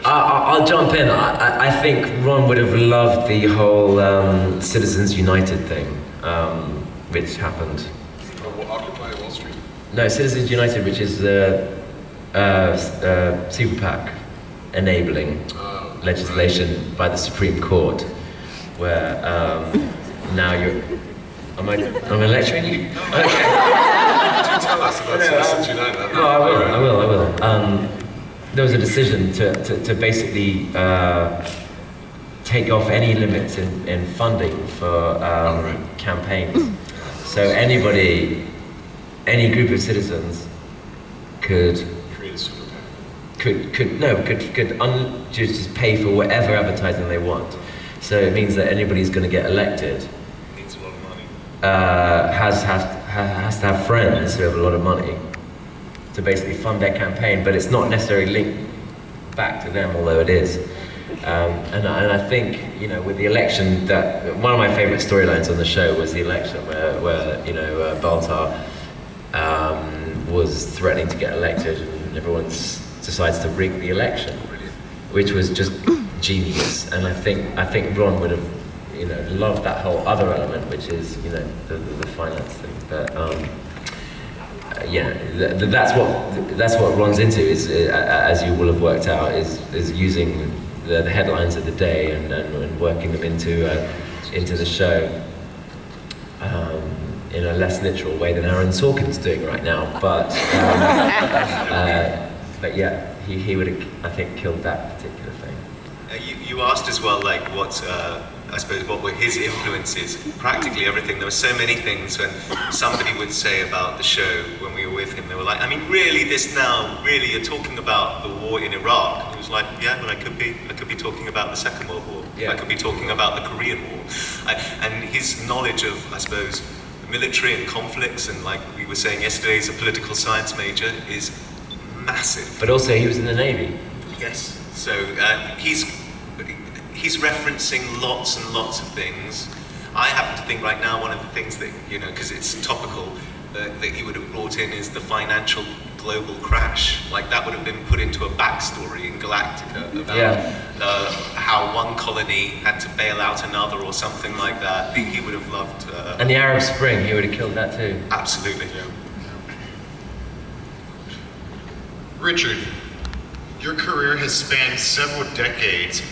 I'll jump in. I think Ron would have loved the whole Citizens United thing, which happened. Occupy Wall Street? No, Citizens United, which is the super PAC enabling legislation by the Supreme Court, where now you're... Am I lecturing you? Okay. Tell us about Citizens United. No, I will. There was a decision to basically take off any limits in funding for campaigns. So anybody, any group of citizens could create a super PAC. could just pay for whatever advertising they want. So it means that anybody who's going to get elected Needs a lot of money. has to have friends who have a lot of money to basically fund their campaign, but it's not necessarily linked back to them, although it is. And I think, you know, with the election, that one of my favorite storylines on the show was the election where Baltar was threatening to get elected, and everyone decides to rig the election, which was just genius. And I think Ron would have, you know, loved that whole other element, which is, you know, the finance thing. But that's what Ron's into, is as you will have worked out, is using the headlines of the day and working them into the show in a less literal way than Aaron Sorkin's doing right now. But yeah, he would have, I think, killed that particular thing. You asked as well, like, I suppose what were his influences? Practically everything. There were so many things when somebody would say about the show when we were with him, they were like, I mean, really, you're talking about the war in Iraq? And he was like, yeah, but I could be talking about the Second World War. Yeah. I could be talking about the Korean War. And his knowledge of, I suppose, the military and conflicts, and like we were saying yesterday, he's a political science major, is massive. But also, he was in the Navy. Yes. So he's referencing lots and lots of things. I happen to think right now one of the things that, you know, because it's topical, that he would have brought in is the financial global crash. Like, that would have been put into a backstory in Galactica about how one colony had to bail out another or something like that. He would have loved... and the Arab Spring, he would have killed that too. Absolutely. Richard, your career has spanned several decades.